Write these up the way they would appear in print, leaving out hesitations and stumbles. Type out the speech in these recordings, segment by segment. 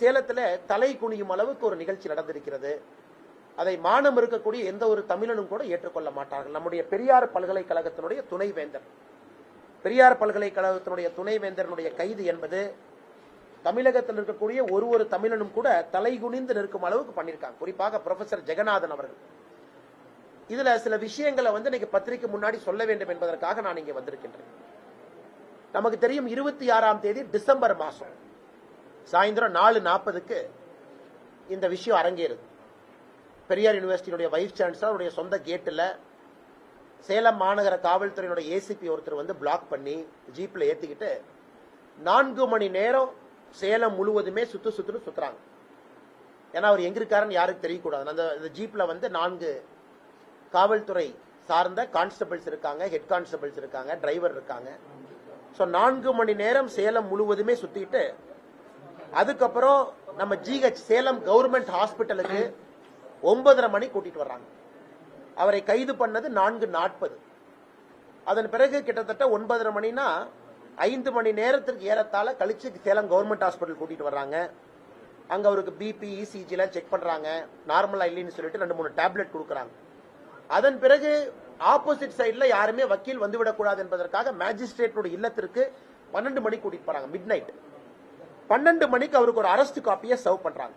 சேலத்துல தலை குனியும் அளவுக்கு ஒரு நிகழ்ச்சி நடந்திருக்கிறது. அதை மானம் இருக்கக்கூடிய எந்த ஒரு தமிழனும் கூட ஏற்றுக்கொள்ள மாட்டார்கள். நம்முடைய பெரியார் பல்கலைக்கழகத்தினுடைய துணைவேந்தர், பெரியார் பல்கலைக்கழகத்தினுடைய துணைவேந்தரனுடைய கைது என்பது தமிழகத்தில் இருக்கக்கூடிய ஒரு தமிழனும் கூட தலை குனிந்து நிற்கும் அளவுக்கு பண்ணிருக்காங்க. குறிப்பாக ப்ரொஃபசர் ஜெகநாதன் அவர்கள். இதுல சில விஷயங்களை இன்னைக்கு பத்திரிகை முன்னாடி சொல்ல வேண்டும் என்பதற்காக நான் இங்க வந்திருக்கின்றேன். நமக்கு தெரியும் 26ஆம் தேதி டிசம்பர் மாசம் சாயந்தரம் 4:40க்கு இந்த விஷயம் அரங்கேறுது. பெரியார் யூனிவர்சிட்டியுடைய வைஸ் சான்சலருடைய சொந்த கேட்டுல சேலம் மாநகர காவல்துறையினுடைய ஏசிபி ஒருத்தர் பிளாக் பண்ணி ஜீப்ல ஏத்திக்கிட்டு 4 மணி நேரம் சேலம் முழுவதுமே சுத்துறாங்க. ஏன்னா அவர் எங்க இருக்காருன்னு யாருக்கு தெரியக்கூடாது. அந்த ஜீப்ல 4 காவல்துறை சார்ந்த கான்ஸ்டபிள்ஸ் இருக்காங்க, ஹெட் கான்ஸ்டபிள்ஸ் இருக்காங்க, டிரைவர் இருக்காங்க. 4 மணி நேரம் சேலம் முழுவதுமே சுத்திட்டு அதுக்கப்புறம் நம்ம ஜிஹெச் சேலம் கவர்மெண்ட் ஹாஸ்பிட்டலுக்கு 9:30 மணி கூட்டிட்டு வர்றாங்க. அவரை கைது பண்ணது 4:40. அதன் பிறகு கிட்டத்தட்ட 9:30 மணினா 5 மணி நேரத்திற்கு ஏறத்தாழ கழிச்சு சேலம் கவர்மெண்ட் ஹாஸ்பிட்டல் கூட்டிட்டு வர்றாங்க. அங்க அவருக்கு பிபி இசிஜி எல்லாம் செக் பண்றாங்க. நார்மலா இல்லைன்னு சொல்லிட்டு 2-3 டேப்லெட் கொடுக்கறாங்க. அதன் பிறகு ஆப்போசிட் சைட்ல யாருமே வக்கீல் வந்துவிடக்கூடாது என்பதற்காக மேஜிஸ்ட்ரேட்டோட இல்லத்திற்கு 12 மணி கூட்டிட்டு போறாங்க. மிட் நைட் 12 மணிக்கு அவருக்கு ஒரு அரெஸ்ட் காப்பியை சர்வ் பண்றாங்க.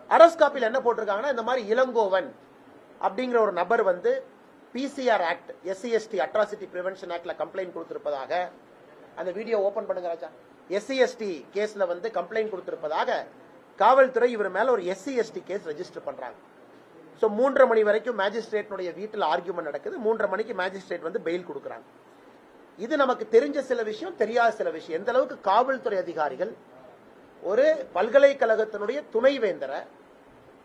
அரெஸ்ட் காப்பியில் என்ன போட்டிருக்காங்கன்னா, இந்த மாதிரி இளங்கோவன் அப்படிங்கிற ஒரு நபர் PCR act, SC/ST atrocity prevention ஆக்ட்ல கம்ப்ளைண்ட் கொடுத்திருப்பதாக, அந்த வீடியோ ஓபன் பண்ணுங்க ராஜா, SC/ST கேஸ்ல கம்ப்ளைண்ட் கொடுத்திருப்பதாக காவல்துறை இவர் மேல ஒரு SC/ST கேஸ் ரெஜிஸ்டர் பண்றாங்க. 3:30 மணி வரைக்கும் மேஜிஸ்ட்ரேட்னுடைய வீட்டில் ஆர்கியூமெண்ட் நடக்குது. 3:30 மணிக்கு மேஜிஸ்ட்ரேட் பெயில் கொடுக்கறாங்க. இது நமக்கு தெரிஞ்ச சில விஷயம், தெரியாத சில விஷயம். எந்த அளவுக்கு காவல்துறை அதிகாரிகள் ஒரு பல்கலைக்கழகத்தினுடைய துணைவேந்தரை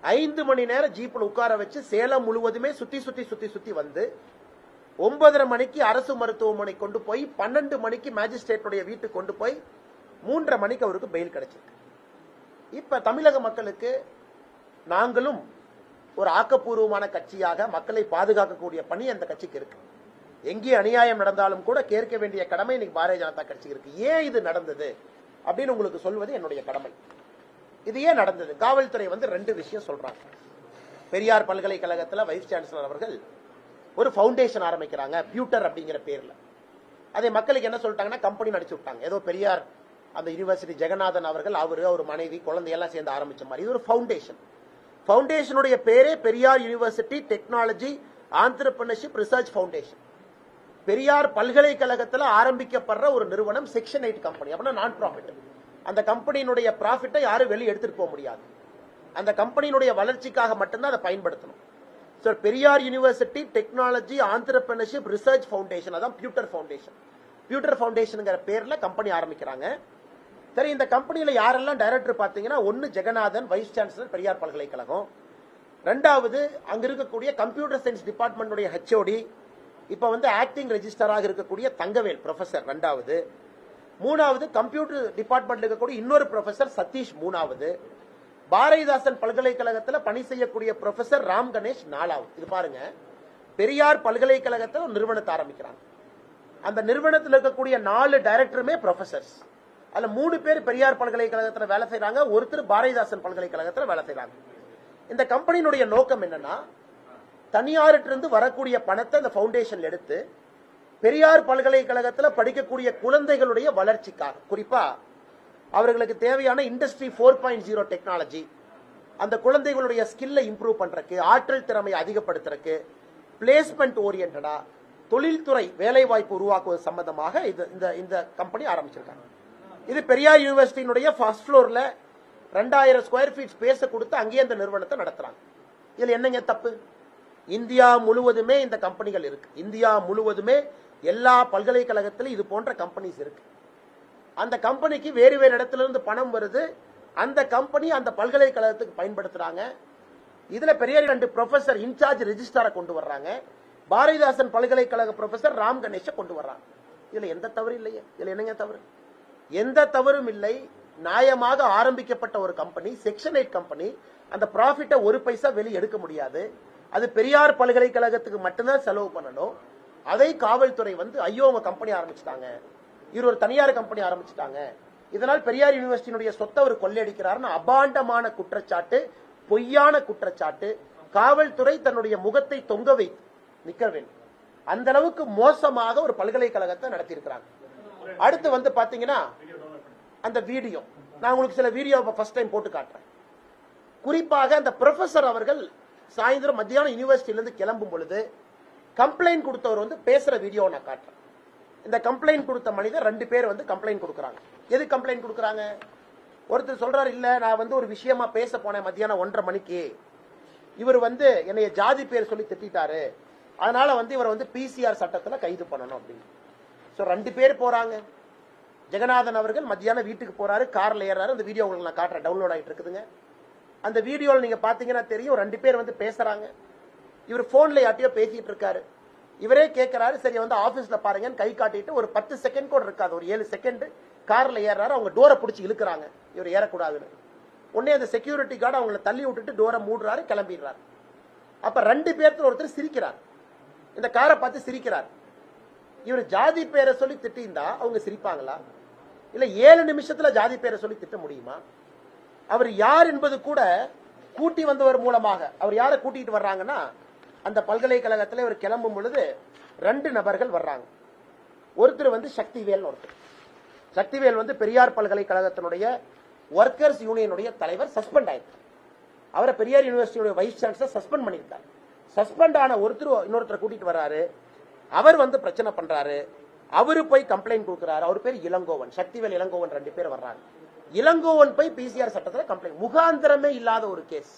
5 மணி நேரம் ஜீப்ல உட்கார வச்சு சேலம் முழுவதுமே சுத்தி 9:30 மணிக்கு அரசு மருத்துவமனை கொண்டு போய் 12 மணிக்கு மேஜிஸ்ட்ரேட்டுடைய வீட்டுக்கு கொண்டு போய் 3:30 மணிக்கு அவருக்கு பெயில் கிடைச்சிருக்கு. இப்ப தமிழக மக்களுக்கு நாங்களும் ஒரு ஆக்கப்பூர்வமான கட்சியாக மக்களை பாதுகாக்கக்கூடிய பணி அந்த கட்சிக்கு இருக்கு. எங்கே அநியாயம் நடந்தாலும் கூட கேட்க வேண்டிய கடமை இன்னைக்கு பாரதிய ஜனதா கட்சிக்கு இருக்கு. ஏன் இது நடந்தது அப்படின்னு உங்களுக்கு சொல்வது என்னுடைய கடமை. இது ஏன் நடந்தது? காவல்துறை 2 விஷயம் சொல்றாங்க. பெரியார் பல்கலைக்கழகத்தில் வைஸ் சான்சலர் அவர்கள் ஒரு பவுண்டேஷன் ஆரம்பிக்கிறாங்க, பியூட்டர் அப்படிங்கிற பேர்ல. அதை மக்களுக்கு என்ன சொல்லிட்டாங்கன்னா, கம்பெனி நடிச்சு விட்டாங்க. ஏதோ பெரியார் அந்த யூனிவர்சிட்டி ஜெகநாதன் அவர்கள் அவர் மனைவி குழந்தையெல்லாம் சேர்ந்து ஆரம்பிச்ச மாதிரி. இது ஒரு பவுண்டேஷன். பவுண்டேஷனுடைய பேரே Periyar university technology entrepreneurship research foundation. Periyar பல்கலைக்கழகத்தில் ஆரம்பிக்கப்படுற ஒரு நிறுவனம் செக்ஷன் 8 கம்பெனி, அப்படின்னா நான் ப்ராஃபிட். அந்த கம்பெனியினுடைய ப்ராஃபிட்டை யாரும் வெளியே எடுத்துட்டு போக முடியாது. அந்த கம்பெனியினுடைய வளர்ச்சிக்காக மட்டும்தான் அதை பயன்படுத்தணும். Periyar university technology entrepreneurship research foundation, அதான் பியூட்டர் பவுண்டேஷன். பியூட்டர் பவுண்டேஷன் பேர்ல கம்பெனி ஆரம்பிக்கிறாங்க. சரி, இந்த கம்பெனியில யாரெல்லாம் டைரக்டர் பாத்தீங்கன்னா, 1 ஜெகநாதன் வைஸ் சான்சலர் பெரியார் பல்கலைக்கழகம், 2வது அங்க இருக்கக்கூடிய கம்ப்யூட்டர் சயின்ஸ் டிபார்ட்மெண்ட் HOD, இப்ப ஆக்டிங் ரெஜிஸ்டராக இருக்கக்கூடிய தங்கவேல் ப்ரொஃபசர் 2வது, 3வது கம்ப்யூட்டர் டிபார்ட்மெண்ட் இருக்கக்கூடிய இன்னொரு ப்ரொஃபசர் சதீஷ் 3வது, பாரதிதாசன் பல்கலைக்கழகத்தில் பணி செய்யக்கூடிய ப்ரொஃபசர் ராம் கணேஷ் 4வது. இது பாருங்க, பெரியார் பல்கலைக்கழகத்தில் ஒரு நிறுவனத்தை ஆரம்பிக்கிறாங்க. அந்த நிறுவனத்தில் இருக்கக்கூடிய 4 டைரக்டருமே ப்ரொஃபசர்ஸ். அதுல 3 பேர் பெரியார் பல்கலைக்கழகத்தில் வேலை செய்யறாங்க, ஒருத்தர் பாரதிதாசன் பல்கலைக்கழகத்தில் வேலை செய்யறாங்க. இந்த கம்பெனியினுடைய நோக்கம் என்னன்னா, தனியாரிலிருந்து வரக்கூடிய பணத்தை அந்த பவுண்டேஷன் எடுத்து பெரியார் பல்கலைக்கழகத்தில் படிக்கக்கூடிய குழந்தைகளுடைய வளர்ச்சிக்காக, குறிப்பா அவர்களுக்கு தேவையான இண்டஸ்ட்ரி 4.0 டெக்னாலஜி, அந்த குழந்தைகளுடைய ஸ்கில்லை இம்ப்ரூவ் பண்றதுக்கு, ஆற்றல் திறமையை அதிகப்படுத்துறதுக்கு, பிளேஸ்மெண்ட் ஓரியன்டா தொழில்துறை வேலை வாய்ப்பு உருவாக்குவது சம்பந்தமாக இந்த கம்பெனி ஆரம்பிச்சிருக்காங்க. இது பெரியார் யூனிவர்சிட்டியினுடைய ஃபர்ஸ்ட் ஃப்ளோர்ல 2000 ஸ்கொயர் ஃபீட் ஸ்பேஸ் கொடுத்து அங்கேயே இந்த நிறுவனத்தை நடத்துறாங்க. இதுல என்னங்க தப்பு? இந்தியா முழுவதுமே இந்த கம்பெனிகள் இருக்கு. இந்தியா முழுவதுமே எல்லா பல்கலைக்கழகத்திலும் இது போன்ற கம்பெனிஸ் இருக்கு. அந்த கம்பெனிக்கு வேறு வேறு இடத்துல இருந்து பணம் வருது. அந்த கம்பெனி அந்த பல்கலைக்கழகத்துக்கு பயன்படுத்துறாங்க. இதுல பெரியார் 2 ப்ரொஃபசர் இன்சார்ஜ் ரெஜிஸ்ட்ராரை கொண்டு வர்றாங்க. பாரதிதாசன் பல்கலைக்கழக ப்ரொஃபசர் ராம் கணேஷ கொண்டு வர்றாங்க. இதுல எந்த தவறு இல்லையே. இதுல என்னங்க தவறு? எந்த தவறும் இல்லை. நியாயமாக ஆரம்பிக்கப்பட்ட ஒரு கம்பெனி, செக்ஷன் 8 கம்பெனி, அந்த ப்ராஃபிட்டை 1 பைசா வெளியே எடுக்க முடியாது. அது பெரியார் பல்கலைக்கழகத்துக்கு மட்டும்தான் செலவு பண்ணணும். அதை காவல்துறை ஐயோ உங்க கம்பெனி ஆரம்பிச்சுட்டாங்க, இவர் ஒரு தனியார் கம்பெனி ஆரம்பிச்சுட்டாங்க, இதனால் பெரியார் யூனிவர்சிட்டியினுடைய சொத்தை அவர் கொள்ளையடிக்கிறார்னு அபாண்டமான குற்றச்சாட்டு, பொய்யான குற்றச்சாட்டு. காவல்துறை தன்னுடைய முகத்தை தொங்க வைத்து நிக்க வேண்டும். அந்த அளவுக்கு மோசமாக ஒரு பல்கலைக்கழகத்தை நடத்தி இருக்கிறாங்க. அடுத்து வந்து பாத்தீங்கன்னா அந்த வீடியோ, நான் உங்களுக்கு சில வீடியோ ஃபர்ஸ்ட் டைம் போட்டு காட்டுறேன். குறிப்பாக அந்த ப்ரொஃபசர் அவர்கள் சாயந்தரம் மத்தியானம் யூனிவர்சிட்டியிலிருந்து கிளம்பும் பொழுது கம்ப்ளைண்ட் கொடுத்தவர் வந்து பேசுற வீடியோ நான் காட்டுறேன். இந்த கம்ப்ளைண்ட் கொடுத்த மனிதர் 2 பேர் வந்து கம்ப்ளைண்ட் கொடுக்கறாங்க. எது கம்ப்ளைண்ட் கொடுக்கறாங்க? ஒருத்தர் சொல்றாரு, இல்ல நான் வந்து ஒரு விஷயமா பேச போனேன் மத்தியானம் 1:30 மணிக்கு, இவர் வந்து என்னைய ஜாதி பேர் சொல்லி திட்டாரு, அதனால வந்து இவர் வந்து பிசிஆர் சட்டத்துல கைது பண்ணணும் அப்படின்னு. சோ 2 பேர் போறாங்க. ஜெகநாதன் அவர்கள் மத்தியானம் வீட்டுக்கு போறாரு, கார்ல ஏறாரு. அந்த வீடியோ உங்களுக்கு நான் காட்டுறேன், டவுன்லோட் ஆயிட்டு இருக்குதுங்க. அந்த வீடியோல நீங்க பாத்தீங்கன்னா தெரியும், 2 பேர் வந்து பேசுறாங்க. இவர் போன்ல யார்ட்டையோ பேசிட்டு இருக்காரு. இவரே கேட்கிறாரு, சரி வந்து ஆபீஸ்ல பாருங்கன்னு கை காட்டிட்டு ஒரு 10 செகண்ட் கூட இருக்காது, ஒரு 7 செகண்ட் கார்ல ஏறாரு. அவங்க டோரை பிடிச்சி இழுக்கிறாங்க, இவர் ஏறக்கூடாதுன்னு. உடனே அந்த செக்யூரிட்டி கார்டு அவங்களை தள்ளி விட்டுட்டு டோரை மூடுறாரு, கிளம்பிடுறாரு. அப்ப 2 பேர்த்துல ஒருத்தர் சிரிக்கிறார், இந்த காரை பார்த்து சிரிக்கிறார். இவர் ஜாதி பேரை சொல்லி திட்டிருந்தா அவங்க சிரிப்பாங்களா? இல்ல 7 நிமிஷத்துல ஜாதி பேரை சொல்லி திட்ட முடியுமா? அவர் யார் என்பது கூட கூட்டி வந்தவர் மூலமாக, அவர் யாரை கூட்டிட்டு வர்றாங்கன்னா, அந்த பல்கலைக்கழகத்தில் இவர் கிளம்பும் பொழுது 2 நபர்கள் வர்றாங்க. ஒருத்தர் வந்து சக்திவேல், ஒருத்தர் சக்திவேல் வந்து பெரியார் பல்கலைக்கழகத்தினுடைய ஒர்க்கர்ஸ் யூனியனுடைய தலைவர், சஸ்பெண்ட் ஆயிருக்கு. அவரை பெரியார் யூனிவர்சிட்டியுடைய வைஸ் சான்சலர் சஸ்பெண்ட் பண்ணிருக்காரு. சஸ்பெண்ட் ஆன ஒருத்தர் இன்னொருத்தர் கூட்டிட்டு வர்றாரு. அவர் வந்து பிரச்சனை பண்றாரு. அவரு போய் கம்ப்ளைண்ட் கொடுக்கிறாரு. அவர் பேர் இளங்கோவன், சக்திவேல் இளங்கோவன் 2 பேர் வர்றாங்க. இளங்கோவன் போய் பிசிஆர் சட்டத்தில் கம்ப்ளைண்ட், முகாந்திரமே இல்லாத ஒரு கேஸ்.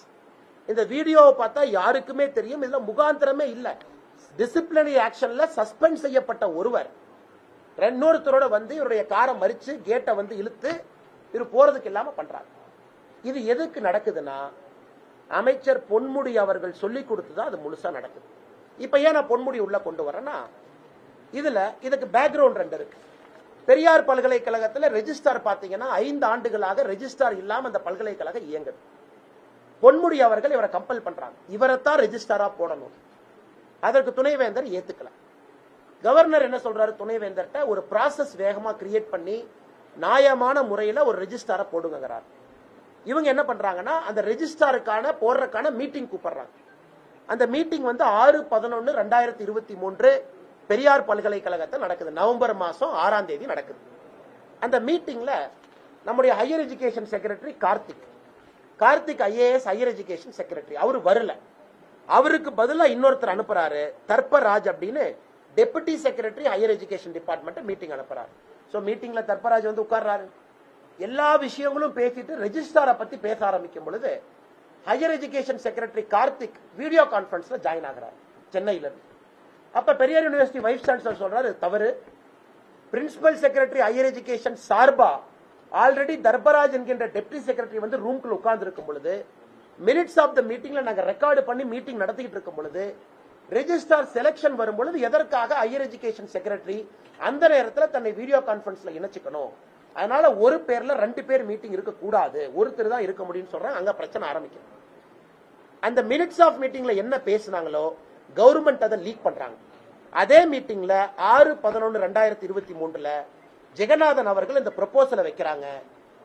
இந்த வீடியோவை பார்த்தா யாருக்குமே தெரியும், இதுல முகாந்திரமே இல்ல. டிசிப்ளினரி ஆக்ஷன்ல சஸ்பெண்ட் செய்யப்பட்ட ஒருவர் இன்னொருத்தரோட வந்து இவருடைய காரை மறிச்சு கேட்டை வந்து இழுத்து இவர் போறதுக்கு இல்லாம பண்றாங்க. இது எதுக்கு நடக்குதுன்னா, அமைச்சர் பொன்முடி அவர்கள் சொல்லி கொடுத்துதான் அது முழுசா நடக்குது. இப்ப ஏன் நான் பொன்முடி உள்ள கொண்டு வரேன்னா, இதுக்கு பேக்ரவுண்ட் 2 இருக்கு. பெரியார் பல்கலைக்கழகத்தில் ரெஜிஸ்டார் பாத்தீங்கன்னா 5 ஆண்டுகளாக ரெஜிஸ்டார் இல்லாம அந்த பல்கலைக்கழகம் இயங்குது. பொன்முடி அவர்கள் இவரை கம்பல் பண்றாங்க, இவரைத்தான் ரெஜிஸ்டாரா போடணும். அதற்கு துணைவேந்தர் ஏத்துக்கல. கவர்னர் என்ன சொல்றாரு, துணைவேந்தர்கிட்ட ஒரு ப்ராசஸ் வேகமா கிரியேட் பண்ணி நியாயமான முறையில ஒரு ரெஜிஸ்டாரை போடுங்கிறார். இவங்க என்ன பண்றாங்கன்னா, அந்த ரெஜிஸ்டாருக்கான போடுறதுக்கான மீட்டிங் கூப்பிடுறாங்க. அந்த மீட்டிங் வந்து 6/11/2023 பெரியார் பல்கலைக்கழகத்தில் நடக்குது. நவம்பர் மாசம் 6ஆம் தேதி நடக்குது. அந்த மீட்டிங்ல நம்முடைய higher education secretary Karthik IAS higher education secretary அவரு வரல. அவருக்கு பதிலா இன்னொருத்தர் அனுப்புறாரு, தர்பராஜ் அப்படின்னு, deputy secretary higher education department meeting அனுப்புறாரு. சோ மீட்டிங்ல தர்பராஜ் வந்து உட்கார்றாரு. எல்லா விஷயங்களும் பேசிட்டு ரெஜிஸ்டாரை பத்தி பேச ஆரம்பிக்கும் பொழுது higher education secretary Karthik video கான்பரன்ஸ்ல ஜாயின் ஆகிறார் சென்னையில இருந்து. அப்ப பெரியார் யூனிவர்சிட்டி வைஸ் சான்சலர் சொல்றாரு, தவறு. பிரின்சிபல் செக்ரட்டரி ஹையர் எஜுகேஷன் சார்பா ஆல்ரெடி தர்பராஜ் என்கின்ற டெப்டி செக்ரட்டரி வந்து ரூம்குள்ள உட்கார்ந்து இருக்கும் பொழுது, மினிட்ஸ் ஆஃப் த மீட்டிங்ல நாங்க ரெக்கார்டு பண்ணி மீட்டிங் நடத்திட்டு இருக்கும் பொழுது, ரெஜிஸ்டார் செலக்ஷன் வரும் பொழுது எதற்காக ஹையர் எஜுகேஷன் செக்ரட்டரி அந்த நேரத்தில் தன்னை வீடியோ கான்பரன்ஸ்ல இணைச்சுக்கணும், அதனால ஒரு பேர்ல 2 பேர் மீட்டிங் இருக்க கூடாது, ஒருத்தர் தான் இருக்க முடியும்னு சொல்றாங்க. அங்க பிரச்சனை ஆரம்பிக்கும். அந்த மினிட்ஸ் ஆஃப் மீட்டிங்ல என்ன பேசினாங்களோ கவர்மெண்ட் அதை லீக் பண்றாங்க. அதே மீட்டிங்ல 6/11/2023 ஜெகநாதன் அவர்கள் இந்த ப்ரொபோசலை வைக்கிறாங்க.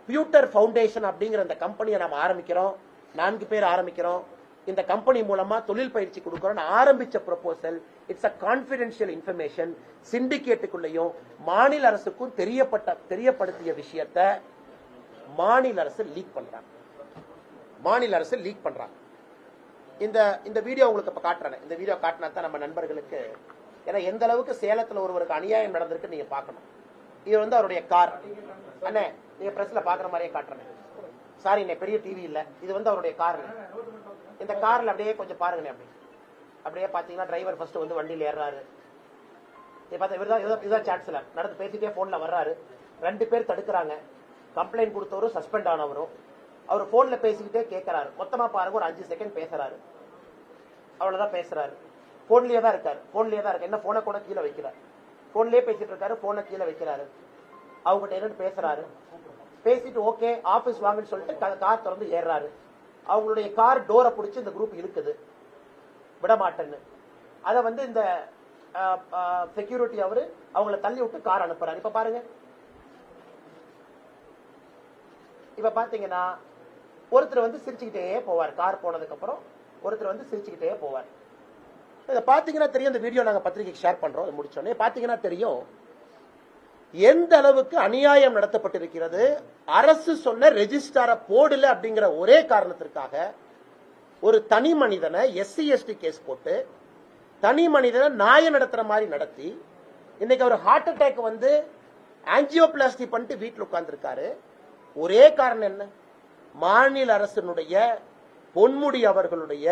பியூட்டர் ஃபவுண்டேஷன் அப்படிங்கிற அந்த கம்பெனியை நாம ஆரம்பிக்கிறோம், 4 பேர் ஆரம்பிக்கிறோம், இந்த கம்பெனி மூலமா தொழில் பயிற்சி கொடுக்கிறோம் ஆரம்பிச்ச proposal. It's a confidential information. சிண்டிகேட்டுக்குள்ளேயும் மாநில அரசுக்கும் தெரியப்படுத்திய விஷயத்தை மாநில அரசு லீக் பண்றாங்க. இந்த வீடியோ உங்களுக்கு இப்ப காட்டுறேன். இந்த வீடியோ காட்டினா தான் நம்ம நண்பர்களுக்கு, ஏன்னா எந்த அளவுக்கு சேலத்துல ஒருவருக்கு அநியாயம் நடந்திருக்கு நீங்க பாக்கணும். இது வந்து அவருடைய கார். அண்ணே நீங்க பிரஸ்ல பாக்குற மாதிரியே காட்டுறேன். சாரி, பெரிய டிவி இல்ல, இது வந்து அவருடைய கார். இந்த கார்ல அப்படியே கொஞ்சம் பாருங்க. அப்படியே பாத்தீங்கன்னா டிரைவர் ஃபர்ஸ்ட் வந்து வண்டியில ஏறாரு. இதுதான் சான்சலர் நடந்து பேசிட்டே போன்ல வர்றாரு. 2 பேர் தடுக்கிறாங்க. கம்ப்ளைண்ட் கொடுத்தவரும் சஸ்பெண்ட் ஆனவரும் அவர் போன்ல பேசிக்கிட்டே கேட்கிறாரு. மொத்தமா பாருங்க, ஒரு 5 செகண்ட் பேசுறாரு, அவ்வளவுதான் பேசுறாரு. போன்லயே தான் இருக்காரு. என்ன போனை கூட கீழே வைக்கிறார். போன்லயே பேசிட்டு இருக்காரு, போனை கீழே வைக்கிறாரு. அவங்ககிட்ட என்னன்னு பேசுறாரு. பேசிட்டு ஓகே ஆபீஸ் வாங்கன்னு சொல்லிட்டு கார் திறந்து ஏறாரு. அவங்களுடைய கார் டோரை பிடிச்சி இந்த குரூப் இழுக்குது, விடமாட்டேன்னு. அதை வந்து இந்த செக்யூரிட்டி அவரு அவங்கள தள்ளி விட்டு கார் அனுப்புறாரு. இப்ப பாருங்க, இப்ப பாத்தீங்கன்னா ஒருத்தர் வந்து சிரிச்சுக்கிட்டே போவார், கார் போனதுக்கு அப்புறம் ஒருத்தர் வந்து சிரிச்சுக்கிட்டே போவார். இதை பாத்தீங்கன்னா தெரியும், இந்த வீடியோ நாங்க பத்திரிகைக்கு ஷேர் பண்றோம், முடிச்சோடனே பாத்தீங்கன்னா தெரியும் எந்த அளவுக்கு அநியாயம் நடத்தப்பட்டிருக்கிறது. அரசு சொன்ன ரெஜிஸ்டாரை போடல அப்படிங்கிற ஒரே காரணத்திற்காக ஒரு தனி மனிதனை SC ST கேஸ் போட்டு தனி மனிதனை நாய நடத்துற மாதிரி நடத்தி இன்னைக்கு அவர் ஹார்ட் அட்டாக் வந்து ஆஞ்சியோபிளாஸ்டி பண்ணிட்டு வீட்டில் உட்கார்ந்துருக்காரு. ஒரே காரணம் என்ன? மாநில அரசினுடைய பொன்முடி அவர்களுடைய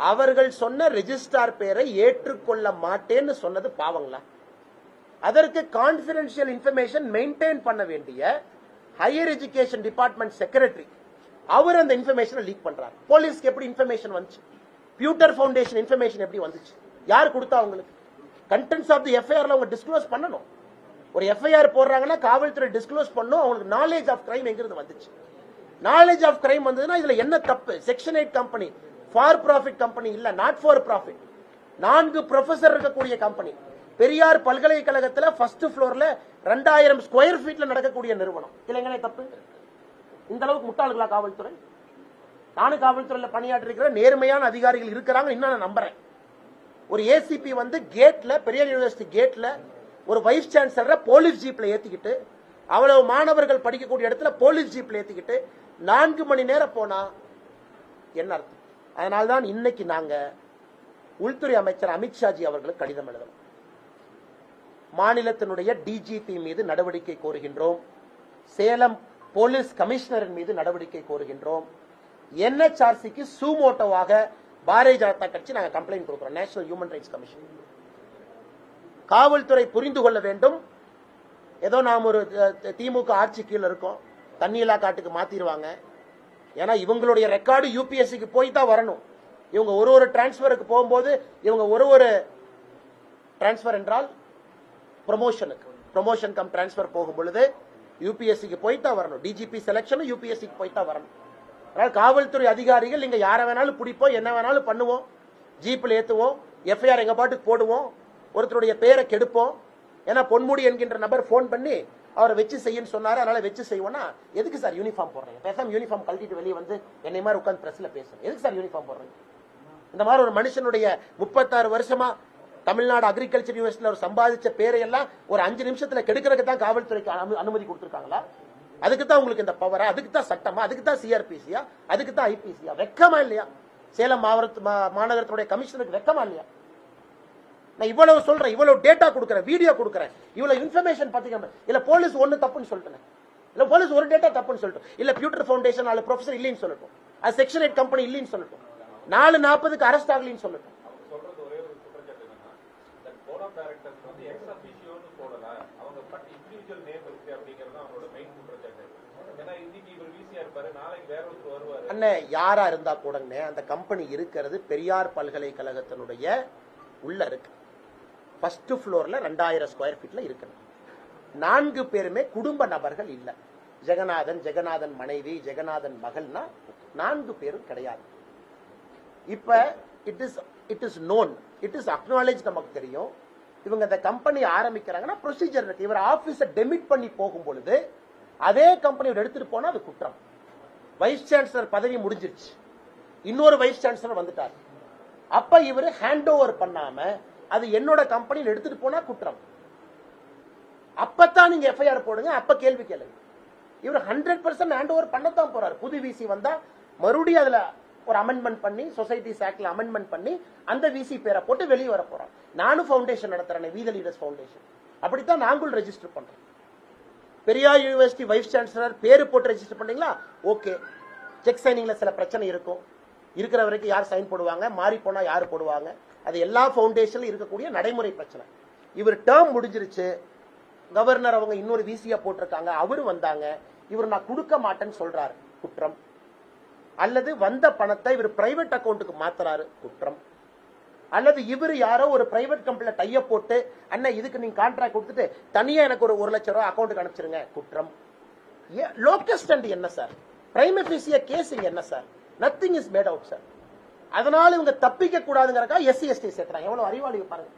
அவர்கள் சொன்ன ரெஜிஸ்டார் பேரை ஏற்றுக்கொள்ள மாட்டேன்னு சொன்னது பாவங்களா? அதற்கு கான்பிடென்ஷியல் இன்ஃபர்மேஷன் மெயின்டைன் பண்ண வேண்டிய ஹையர் எஜுகேஷன் டிபார்ட்மெண்ட் செக்ரட்டரி அவர் அந்த இன்ஃபர்மேஷனை லீக் பண்றாரு. போலீஸ்க்கு எப்படி இன்ஃபர்மேஷன் வந்துச்சு? பியூட்டர் ஃபவுண்டேஷன் இன்ஃபர்மேஷன் எப்படி வந்துச்சு? யார் கொடுத்தா? அவங்களுக்கு கண்டென்ட்ஸ் ஆஃப் தி எஃப்ஐஆர்ல அவங்க டிஸ்க்ளோஸ் பண்ணணும். ஒரு எஃப்ஐஆர் போடுறாங்கன்னா காவல்துறை டிஸ்க்ளோஸ் பண்ணும். அவங்களுக்கு நாலேஜ் ஆஃப் கிரைம் எங்கிருந்து வந்துச்சு? நாலேஜ் ஆஃப் கிரைம் வந்ததுன்னா இதுல என்ன தப்பு? Section 8 company for profit company இல்ல, நாட் ஃபார் ப்ராஃபிட். 4 ப்ரொஃபசர் இருக்கக்கூடிய கம்பெனி. பெரியார் பல்கலைக்கழகத்தில் ஃபர்ஸ்ட் ஃப்ளோர்ல 2000 ஸ்கொயர் ஃபீட்ல நடக்கக்கூடிய நிறுவனம். இல்லைங்களே தப்பு? இந்த அளவுக்கு முட்டாளுகளா காவல்துறை? நானும் காவல்துறையில் பணியாற்றி இருக்கிற நேர்மையான அதிகாரிகள் இருக்கிறாங்க, இன்னும் நான் நம்புறேன். ஒரு ஏசிபி வந்து கேட்ல, பெரியார் யூனிவர்சிட்டி கேட்ல ஒரு வைஸ் சான்சலரை போலீஸ் ஜீப்ல ஏத்திக்கிட்டு, அவ்வளவு மாணவர்கள் படிக்கக்கூடிய இடத்துல போலீஸ் ஜீப்ல ஏத்திக்கிட்டு 4 மணி நேரம் போனா என்ன அர்த்தம்? அதனால்தான் இன்னைக்கு நாங்க உள்துறை அமைச்சர் அமித்ஷாஜி அவர்களுக்கு கடிதம் எழுதணும். மாநிலத்தினுடைய டிஜிபி மீது நடவடிக்கை கோருகின்றோம். சேலம் போலீஸ் கமிஷனரின் மீது நடவடிக்கை கோருகின்றோம். NHRCக்கு சூமோட்டோவாக பாரதிய ஜனதா கட்சி நாங்கள் கம்ப்ளைண்ட் கொடுக்கிறோம். National human rights commission. காவல்துறை புரிந்து கொள்ள வேண்டும். ஏதோ நாம் ஒரு திமுக ஆட்சி கீழே இருக்கோம், தண்ணியில்லா காட்டுக்கு மாத்திடுவாங்க. ஏன்னா இவங்களுடைய ரெக்கார்டு UPSCக்கு போய் தான் வரணும். இவங்க ஒரு டிரான்ஸ்பருக்கு போகும்போது இவங்க ஒரு டிரான்ஸ்பர் என்றால் ப்ரமோஷன் கம் டிரான்ஸ்பர் போகும் பொழுது UPSCக்கு போய் தான் வரணும். டிஜிபி செலக்ஷன் UPSCக்கு போய் தான் வரணும். அதனால காவல்துறை அதிகாரிகள் நீங்க யாரை வேணாலும் பிடிப்போம், என்ன வேணாலும் பண்ணுவோம், ஜீப்ல ஏத்துவோம், எஃப்ஐஆர் எங்க பாட்டுக்கு போடுவோம், ஒருத்தருடைய பேரை கெடுப்போம். ஏன்னா பொன்முடி என்கின்ற நபர் போன் பண்ணி அவரை வச்சு செய்யன்னு சொன்னாரு, அதனால வச்சு செய்வோம்னா எதுக்கு சார் யூனிஃபார்ம் போடுறீங்க? பேசாம யூனிஃபார்ம் கழட்டிட்டு வெளியே வந்து என்னை மாதிரி உட்காந்து பிரஸ்ல பேசுறேன். எதுக்கு சார் யூனிஃபார்ம் போடுறீங்க? இந்த மாதிரி ஒரு மனுஷனுடைய 36 வருஷமா தமிழ்நாடு அக்ரிகல்ச்சர் யூனிவர்சிட்டியில் ஒரு சம்பாதிச்ச பேரை எல்லாம் ஒரு 5 நிமிஷத்துல கெடுக்கிறதுக்கு தான் காவல்துறைக்கு அனுமதி கொடுத்திருக்காங்களா? அதுக்கு தான் உங்களுக்கு இந்த பவரா? அதுக்கு தான் சட்டமா? அதுக்கு தான் CRPCயா? அதுக்கு தான் IPCயா? வெக்கமா இல்லையா? சேலம் மாநகரத்துடைய கமிஷனருக்கு வெக்கமா இல்லையா? நான் இவ்வளவு சொல்றேன், இவ்வளவு டேட்டா கொடுக்கறேன், வீடியோ கொடுக்கறேன், இவ்வளவு இன்ஃபர்மேஷன் பாத்தீங்கன்னா இல்ல போலீஸ் ஒண்ணு தப்புன்னு சொல்லிட்டேன், இல்ல போலீஸ் ஒரு டேட்டா தப்புன்னு சொல்லிட்டோம், இல்ல பியூட்டர் ஃபவுண்டேஷன் 4 ப்ரொஃபசர் இல்லைன்னு சொல்லட்டும், அது செக்ஷன் 8 கம்பெனி இல்லைன்னு சொல்லட்டும், 4:40க்கு அரெஸ்ட் ஆகலின்னு சொல்லட்டும். அண்ணே யாரா இருந்தா கூட அந்த கம்பெனி இருக்கிறது பெரியார் பல்கலைக்கழகத்தினுடைய உள்ள இருக்கு. ஃபர்ஸ்ட் ஃப்ளோர்ல 2000 ஸ்கொயர் ஃபீட்ல இருக்கு. 4 பேருமே குடும்ப நபர்கள் இல்ல. ஜெகநாதன் மனைவி, ஜெகநாதன் மகள்னா 4 பேரும் கிடையாது. இப்ப it is known, it is acknowledge. நமக்கு தெரியும் இவங்க இந்த கம்பெனி ஆரம்பிக்கிறாங்கன்னா ப்ரொசீஜர் இருக்கு. இவர் ஆபீஸை டெமிட் பண்ணி போகும் பொழுது அதே கம்பெனி எடுத்துட்டு போனா அது குற்றம். வைஸ் சான்சலர் பதவி முடிஞ்சிருச்சு, இன்னொரு வைஸ் சான்சலர் வந்துட்டார். அப்ப இவர் ஹேண்ட் ஓவர் பண்ணாம அது என்னோட கம்பெனியில் எடுத்துட்டு போனா குற்றம். அப்பதான் நீங்க எஃப்ஐஆர் போடுங்க, அப்ப கேள்வி கேளுங்க. இவர் 100% ஹேண்ட் ஓவர் பண்ணத்தான் போறாரு. புது விசி வந்தா மறுபடியும் அதுல ஒரு அமெண்ட்மெண்ட் பண்ணி சொசைட்டிஸ் ஆக்ட்ல அமெண்ட்மெண்ட் பண்ணி அந்த விசி பேரை போட்டு வெளியே வர போறான். நானும் ஃபவுண்டேஷன் நடத்துறேன், வி தி லீடர்ஸ் ஃபவுண்டேஷன். அப்படித்தான் நாங்களும் ரெஜிஸ்டர் பண்றோம். பெரியார் யூனிவர்சிட்டி வைஸ் சான்சலர் பேரு போட்டு ரெஜிஸ்டர் பண்ணீங்களா? ஓகே. செக் சைனிங்ல சில பிரச்சனை இருக்கும், இருக்கிற வரைக்கும் யார் சைன் போடுவாங்க, மாறி போனா யாரு போடுவாங்க, அது எல்லா ஃபவுண்டேஷன்ல இருக்கக்கூடிய நடைமுறை பிரச்சனை. இவர் டேர்ம் முடிஞ்சிருச்சு, கவர்னர் அவங்க இன்னொரு விசியா போட்டிருக்காங்க, அவரு வந்தாங்க, இவர் நான் கொடுக்க மாட்டேன்னு சொல்றாரு, குற்றம். அல்லது வந்த பணத்தை இவர் பிரைவேட் அக்கௌண்ட்டுக்கு மாத்துறாரு, குற்றம். அல்லது இவர் யாரோ ஒரு பிரைவேட் கம்பெனில டைய போட்டு அண்ணன் இதுக்கு நீங்க கான்ட்ராக்ட் கொடுத்துட்டு தனியா எனக்கு ஒரு 1 லட்சம் ரூபாய் அக்கௌண்ட்டுக்கு அனுப்பிச்சிருங்க, குற்றம். லோக்கஸ் ஸ்டாண்ட் என்ன சார்? பிரைம் எஃபிசியா கேஸ் என்ன sir? Nothing is made out sir. அதனால இவங்க தப்பிக்க கூடாதுங்கறக்கா SC ST சேர்த்துறாங்க. எவ்வளவு அறிவாளிக்கு பாருங்க,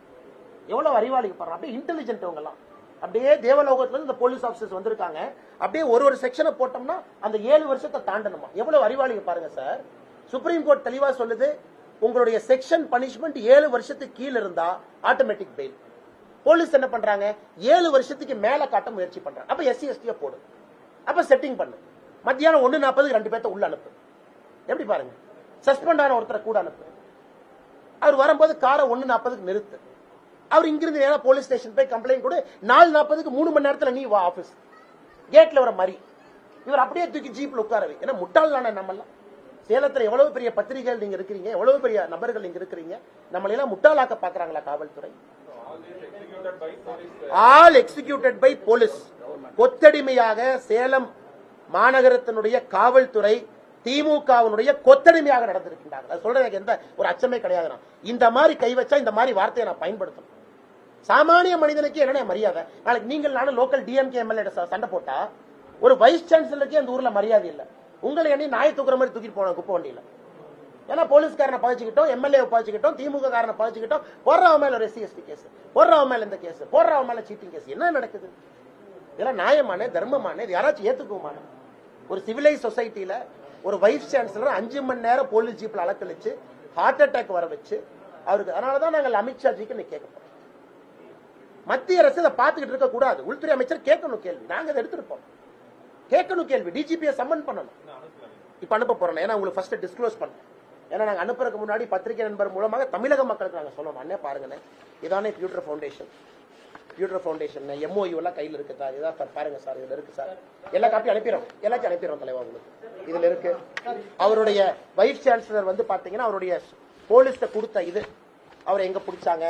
எவ்வளவு அறிவாளிக்கு பாருங்க. அப்படியே இன்டெலிஜென்ட் இவங்க எல்லாம். அப்படியே தேவலோகத்துல இந்த போலீஸ் ஆபீசர்ஸ் வந்திருக்காங்க. அப்படியே ஒரு செக்ஷனை போட்டோம்னா அந்த 7 வருஷத்தை தாண்டணுமா? எவ்வளவு அறிவாளிங்க பாருங்க சார். சுப்ரீம் கோர்ட் தெளிவா சொல்லுது, உங்களுடைய செக்ஷன் பனிஷ்மெண்ட் 7 வருஷத்துக்கு கீழ இருந்தா ஆட்டோமேட்டிக் பெயில். போலீஸ் என்ன பண்றாங்க, 7 வருஷத்துக்கு மேல காட்ட முயற்சி பண்றாங்க. அப்ப SC ST போடு, அப்ப செட்டிங் பண்ணு, மத்தியானம் 1:40 2 பேர்த்த உள்ள அனுப்பு. எப்படி பாருங்க, சஸ்பெண்ட் ஆன ஒருத்தரை கூட அனுப்பு. அவர் வரும்போது காரை 1:40 நிறுத்து. அவர் இங்கிருந்து நேரா போலீஸ் ஸ்டேஷன் போய் கம்ப்ளைண்ட் கொடு. 4:40 3 மணி நேரத்துல நீ வா ஆபீஸ். கேட்ல வர மாதிரி இவர் அப்படியே தூக்கி ஜீப்ல உட்காரவே. ஏன்னா முட்டாள் தானே நம்மெல்லாம். சேலத்துல எவ்வளவு பெரிய பத்திரிகைகள் நீங்க இருக்கிறீங்க, எவ்வளவு பெரிய நபர்கள் நீங்க இருக்கிறீங்க, நம்மள எல்லாம் முட்டாளாக்க பாக்குறாங்களா காவல்துறை? All executed by police. கொத்தடிமையாக சேலம் மாநகரத்தினுடைய காவல்துறை திமுகவினுடைய கொத்தடிமையாக நடந்திருக்கின்றார்கள். சொல்றதுக்கு எந்த ஒரு அச்சமே கிடையாது. இந்த மாதிரி கை வச்சா இந்த மாதிரி வார்த்தையை நான் பயன்படுத்தணும். சாமானிய மனிதனுக்கு என்ன மரியாதை? நாளைக்கு நீங்கள் நானும் லோக்கல் டிஎம்கே எம்எல்ஏ சண்டை போட்டா ஒரு வைஸ் சான்சலருக்கே அந்த ஊர்ல மரியாதை இல்ல. உங்களை எண்ணி நாயை தூக்குற மாதிரி தூக்கிட்டு போன குப்பை வண்டியில. ஏன்னா போலீஸ்காரனை பகிச்சுக்கிட்டோம், எம்எல்ஏ பகிச்சுக்கிட்டோம், திமுக காரனை பகிச்சுக்கிட்டோம், போடுறவன் மேல ஒரு SC ST கேஸ், போடுறவன் மேல இந்த கேஸ், போடுறவன் மேல சீட்டிங் கேஸ். என்ன நடக்குது? இதெல்லாம் நியாயமான தர்மமான இது யாராச்சும் ஏத்துக்குமான? ஒரு சிவிலைஸ் சொசைட்டில ஒரு வைஸ் சான்சலர் 5 மணி நேரம் போலீஸ் ஜீப்ல அலக்கழிச்சு ஹார்ட் அட்டாக் வர வச்சு அவருக்கு. அதனாலதான் நாங்கள் அமித்ஷாஜிக்கு கேட்க மத்திய அரசு அதை பார்த்துக்கிட்டு இருக்க கூடாது. உள்துறை அமைச்சர் கேட்கணும் கேள்வி, நாங்க அதை எடுத்திருப்போம். கேட்கணும் கேள்வி, டிஜிபியை சம்மன் பண்ணணும். இப்ப அனுப்ப போறோம். ஏன்னா உங்களுக்கு ஃபர்ஸ்ட் டிஸ்க்ளோஸ் பண்ணணும். ஏன்னா நாங்க அனுப்புறதுக்கு முன்னாடி பத்திரிகை நண்பர் மூலமாக தமிழக மக்களுக்கு நாங்க சொல்லணும். அண்ணே பாருங்க, இதானே future foundation, future foundation MOU எல்லாம் கையில் இருக்கு சார். இதான் பாருங்க சார், இதுல இருக்கு சார். எல்லா காப்பி அனுப்பிடுறோம், எல்லாத்தையும் அனுப்பிடுறோம் தலைவா உங்களுக்கு. இதுல இருக்கு. அவருடைய வைஸ் சான்சலர் வந்து பாத்தீங்கன்னா அவருடைய போலீஸ்ட கொடுத்த இது, அவர் எங்க பிடிச்சாங்க,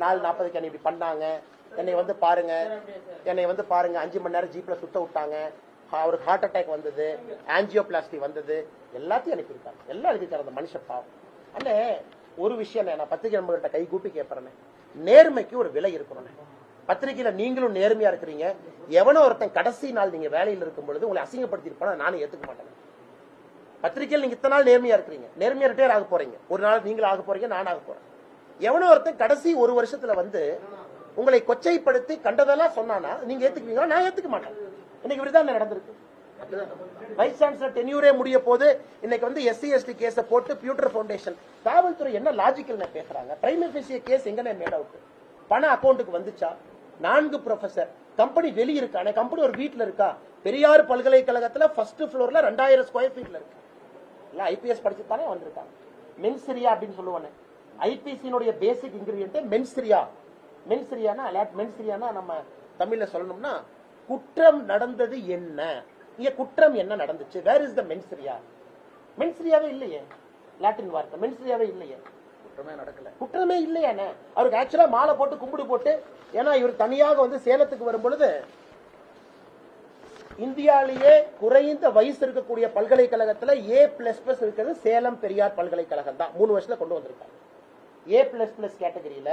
4:40 என்னை இப்படி பண்ணாங்க, என்னை வந்து பாருங்க, 5 மணி நேரம் ஜீப்ல சுத்த விட்டாங்க, அவருக்கு ஹார்ட் அட்டாக் வந்தது, ஆஞ்சியோபிளாஸ்டி வந்தது, எல்லாத்தையும் அனுப்பியிருக்காங்க. எல்லாம் எழுதிருக்காரு அந்த மனுஷன் பாவம். அண்ணே ஒரு விஷயம் நான் பத்திரிகை நண்பர்கள்ட்ட கை கூப்பி கேட்பறேன், நேர்மைக்கு ஒரு விலை இருக்கணும். பத்திரிகையில நீங்களும் நேர்மையா இருக்கிறீங்க. எவனோ ஒருத்தன் கடைசி நாள் நீங்க வேலையில் இருக்கும் பொழுது உங்களை அசிங்கப்படுத்திருப்பான நானும் ஏத்துக்க மாட்டேன். பத்திரிகையில் நீங்க இத்தனை நாள் நேர்மையா இருக்கிறீங்க, நேர்மையா ரிட்டையர் ஆக போறீங்க, ஒரு நாள் நீங்களும் ஆக போறீங்க, நான் ஆக போறேன். எவனோ ஒருத்தன் கடைசி 1 வருஷத்துல வந்து உங்களை கொச்சைப்படுத்தி கண்டதெல்லாம் சொன்னானா நீங்க ஏத்துக்குவீங்களா? நான் ஏத்துக்க மாட்டேன். இன்னைக்கு இப்படிதான் நடந்திருக்கு. வைஸ் சான்சலர் டென்யூரே முடிய போது இன்னைக்கு வந்து SC ST கேஸ போட்டு பியூட்டர் ஃபவுண்டேஷன். காவல்துறை என்ன லாஜிக்கல் பேசுறாங்க? பிரைமரி ஃபேசிய கேஸ் எங்க மேட் அவுட்? பண அக்கௌண்ட்டுக்கு வந்துச்சா? 4 ப்ரொஃபசர், கம்பெனி வெளிய இருக்கானே, கம்பெனி ஒரு வீட்ல இருக்கா? பெரியார் பல்கலைக்கழகத்துல ஃபர்ஸ்ட் ஃப்ளோர்ல 2000 ஸ்கொயர் ஃபீட்ல இருக்கு. இல்ல IPS படிச்சு தானே வந்திருக்காங்க. மென்சிரியா அப்படின்னு சொல்லுவானே, ஐபிசியினுடைய பேசிக் இன்கிரிடியன்ட் மென்சிரியா. மென்சிரியானா நம்ம தமிழ்ல சொல்லணும்னா குற்றம் நடந்தது என்ன, இங்க குற்றம் என்ன நடந்துச்சு, வேர் இஸ் த மென்சிரியா? மென்சிரியாவே இல்லையே, லாட்டின் வார்த்தை மென்சிரியாவே இல்லையே, குற்றமே நடக்கல, குற்றமே இல்லையானே. அவருக்கு ஆக்சுவலா மாலை போட்டு கும்பிடு போட்டு, ஏன்னா இவர் தனியாக வந்து சேலத்துக்கு வரும் பொழுது இந்தியாலேயே குறைந்த வயசு இருக்கக்கூடிய பல்கலைக்கழகத்துல A++ இருக்கிறது சேலம் பெரியார் பல்கலைக்கழகம் தான். 3 வருஷத்துல கொண்டு வந்திருக்காங்க. A++ கேட்டகரியில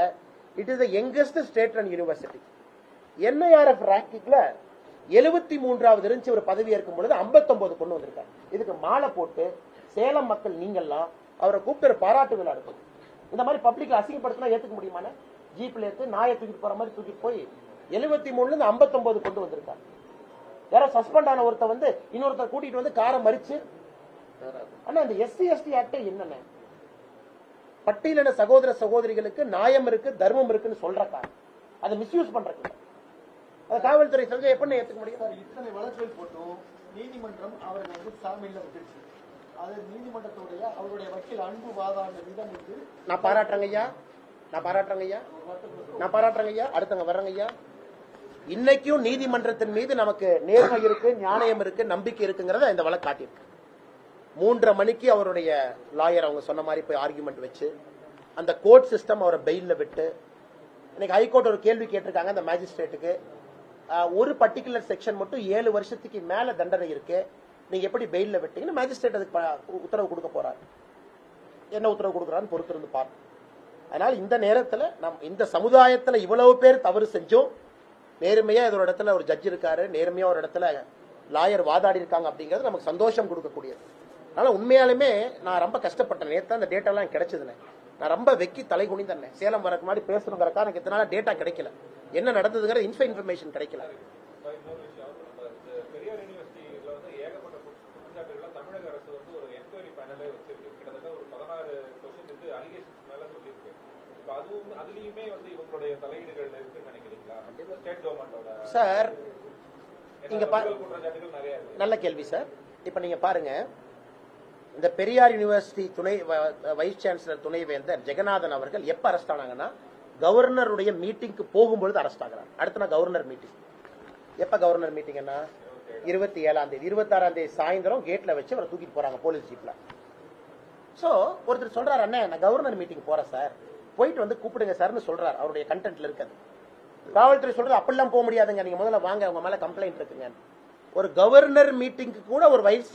it is the youngest state run university. NIRF ரேங்கிங்ல 73வது இருந்துச்சு. ஒரு பதவி ஏற்கும் பொழுது 59 கொண்டு வந்திருக்காங்க. இதுக்கு மாலை போட்டு சேலம் மக்கள் நீங்கெல்லாம் அவரை கூப்பிட்டு பாராட்டு விழா எடுக்கும். இந்த மாதிரி பப்ளிக்ல அசிங்கப்படுத்தினா ஏத்துக்க முடியுமான? ஜீப்ல ஏத்து நாயை தூக்கிட்டு போற மாதிரி தூக்கிட்டு போய் 73ல இருந்து 59 கொண்டு வந்திருக்காங்க. யாரோ சஸ்பெண்ட் ஆன ஒருத்தர் வந்து இன்னொருத்தர் கூட்டிட்டு வந்து காரை மறிச்சு. ஆனா இந்த SC ST ஆக்ட் என்னென்ன பட்டியலின சகோதர சகோதரிகளுக்கு நியாயம் இருக்கு, தர்மம் இருக்குன்னு சொல்றக்கா அதை மிஸ்யூஸ் பண்றதுக்கு அது காவல்துறை செஞ்சா எப்படி ஏத்துக்க முடியும்? இத்தனை வழக்குகள் போட்டும் நீதிமன்றம் அவர்கள் வந்து சாமியில விட்டுருச்சு. அது நீதிமன்றத்துடைய அவருடைய வக்கீல் அன்பு வாதாட விதம் வந்து நான் பாராட்டுறேங்க ஐயா. அடுத்தவங்க வர்றங்க ஐயா. இன்னைக்கும் நீதிமன்றத்தின் மீது நமக்கு நேர்மை இருக்கு, நியாயம் இருக்கு, நம்பிக்கை இருக்குங்கிறத இந்த வழக்கு காட்டியிருக்கு. 3:30 மணிக்கு அவருடைய லாயர் அவங்க சொன்ன மாதிரி போய் ஆர்குமெண்ட் வச்சு அந்த கோர்ட் சிஸ்டம் அவரை பெயில்ல விட்டு, இன்னைக்கு ஹைகோர்ட் ஒரு கேள்வி கேட்டிருக்காங்க அந்த மேஜிஸ்ட்ரேட்டுக்கு, ஒரு பர்டிகுலர் செக்ஷன் மட்டும் 7 வருஷத்துக்கு மேல தண்டனை இருக்கு, நீங்க எப்படி பெயில்ல விட்டீங்கன்னு மேஜிஸ்ட்ரேட் அதுக்கு உத்தரவு கொடுக்க போறாரு. என்ன உத்தரவு கொடுக்கறான்னு பொறுத்திருந்து பார்ப்போம். அதனால இந்த நேரத்தில் இந்த சமுதாயத்துல இவ்வளவு பேர் தவறு செஞ்சோம், நேர்மையா இதோட இடத்துல ஒரு ஜட்ஜ் இருக்காரு, நேர்மையா ஒரு இடத்துல லாயர் வாதாடி இருக்காங்க அப்படிங்கிறது நமக்கு சந்தோஷம் கொடுக்கக்கூடியது. அதனால உண்மையாலுமே நான் ரொம்ப கஷ்டப்பட்டேன். நேற்று அந்த டேட்டா எல்லாம் கிடைச்சதுன்னு நான் ரொம்ப வெக்கி தலை குனிந்தேன். சேலம் வரக்கு முன்னாடி பேசணுங்கிறக்கா எனக்கு இத்தனை நாள் டேட்டா கிடைக்கல, என்ன நடந்ததுங்கிற இன்ஃபர்மேஷன் கிடைக்கல. இன்னொரு விஷயம், நம்ம பெரியார் யூனிவர்சிட்டியில வந்து ஏகப்பட்ட குற்றச்சாட்டுகளை தமிழக அரசு வந்து ஒரு என்கொயரி பேனலே வச்சிருக்கு. கிட்டத்தட்ட ஒரு 16 கொஸ்டினுக்கு அலிகேஷன்ஸ் மேல சொல்லியிருக்கு. இப்போ அதுலயுமே வந்து இவங்களுடைய தலையீடுகள் இருக்குன்னு நினைக்கிறீங்களா? ஸ்டேட் கவர்மெண்டோட சார் நீங்க குற்றச்சாட்டுகள் நிறைய இருக்கு. நல்ல கேள்வி சார். இப்ப நீங்க பாருங்க, இந்த பெரியார் யூனிவர்சிட்டி துணை வைஸ் சான்சலர் துணைவேந்தர் ஜெகநாதன் அவர்கள் எப்ப அரெஸ்ட் ஆனாங்கன்னா, கவர்னருடைய மீட்டிங்க்கு போகும்பொழுது அரெஸ்ட் ஆகிறார். அடுத்த நாள் கவர்னர் மீட்டிங். எப்ப கவர்னர் மீட்டிங்னா 27ஆம் தேதி, 26ஆம் தேதி சாயந்தரம் கேட்ல வச்சு அவரை தூக்கிட்டு போறாங்க போலீஸ் ஜீப்ல. சோ ஒருத்தர் சொல்றாரு, அண்ணே நான் கவர்னர் மீட்டிங் போறேன் சார், போயிட்டு வந்து கூப்பிடுங்க சார்னு சொல்றாரு. அவருடைய கண்டென்ட்ல இருக்காது. காவல்துறை சொல்றது அப்படிலாம் போக முடியாதுங்க, நீங்க முதல்ல வாங்க, உங்க மேல கம்ப்ளைண்ட் இருக்குங்க. ஒரு கவர்னர் மீட்டிங்க்கு கூட ஒரு வைஸ்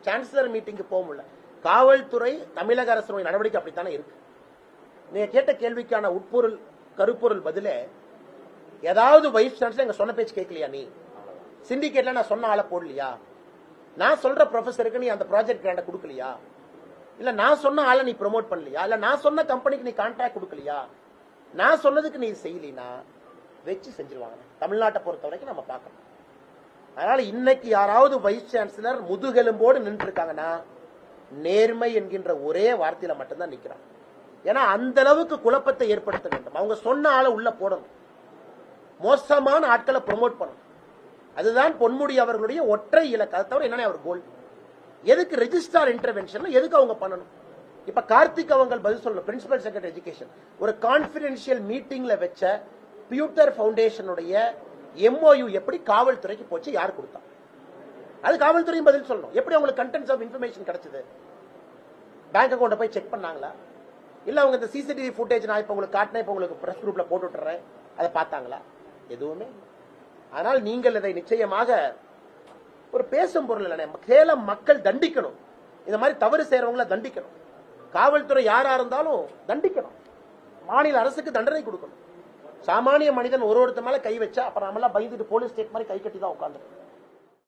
சான்சலர் மீட்டிங்க்கு போக முடியல. காவல்துறை தமிழக அரசுடைய நடவடிக்கை அப்படித்தானே இருக்கு. நீங்க கேட்ட கேள்விக்கான உட்பொருள் கருப்பொருள் பதிலே, ஏதாவது வைஸ் சான்சலர் எங்க சொன்ன பேச்சு கேட்கலையா? நீ சிண்டிகேட்ல நான் சொன்ன ஆளை போடலையா? நான் சொல்ற ப்ரொஃபஸருக்கு நீ அந்த ப்ராஜெக்ட் கிராண்ட கொடுக்கலையா? இல்ல நான் சொன்ன ஆளை நீ ப்ரொமோட் பண்ணலையா? இல்ல நான் சொன்ன கம்பெனிக்கு நீ கான்ட்ராக்ட் கொடுக்கலையா? நான் சொன்னதுக்கு நீ செய்யலினா வச்சு செஞ்சிருவாங்க. தமிழ்நாட்டை பொறுத்த வரைக்கும் நம்ம பார்க்கணும். அதனால இன்னைக்கு யாராவது வைஸ் சான்சலர் முதுகெலும்போடு நின்று இருக்காங்கன்னா, நேர்மை என்கின்ற ஒரே வார்த்தையில மட்டும்தான் நிக்கிறாங்க. ஏன்னா அந்த அளவுக்கு குழப்பத்தை ஏற்படுத்த வேண்டும். அவங்க சொன்ன ஆளை உள்ள போடணும், மோசமான ஆட்களை ப்ரொமோட் பண்ணணும். அதுதான் பொன்முடி அவர்களுடைய ஒற்றை இலக்கு. அதை தவிர என்ன அவர் கோல்? எதுக்கு ரெஜிஸ்ட்ரார் இன்டர்வென்ஷன் எதுக்கு அவங்க பண்ணணும்? இப்ப கார்த்திக் அவங்க பதில் சொல்லணும். பிரின்சிபல் செக்ரட்டரி எஜுகேஷன் ஒரு கான்பிடென்ஷியல் மீட்டிங்ல வச்ச பியூட்டர் ஃபவுண்டேஷனுடைய MOU எப்படி காவல்துறைக்கு போச்சு, யார் கொடுத்தா? அது காவல்துறையும் பதில் சொல்லணும். எப்படி அவங்களுக்கு கண்டென்ட்ஸ் ஆஃப் இன்ஃபர்மேஷன் கிடைச்சது? பேங்க் அக்கௌண்ட போய் செக் பண்ணாங்களா? இல்ல அவங்க இந்த CCTV ஃபுட்டேஜ் நான் இப்ப உங்களுக்கு காட்டினேன், இப்ப உங்களுக்கு பிரஸ் குரூப்ல போட்டு விட்டுறேன், அதை பார்த்தாங்களா? எதுவுமே. ஆனால் நீங்கள் இதை நிச்சயமாக ஒரு பேசும் பொருள் இல்லை. சேலம் மக்கள் தண்டிக்கணும். இந்த மாதிரி தவறு செய்யறவங்களை தண்டிக்கணும். காவல்துறை யாரா இருந்தாலும் தண்டிக்கணும். மாநில அரசுக்கு தண்டனை கொடுக்கணும். சாமானிய மனிதன் ஒருத்தர் மேல கை வச்சா அப்புறம் நம்மளாம் பயந்துட்டு போலீஸ் ஸ்டேட் மாதிரி கை கட்டி தான் உட்காந்துருக்கோம்.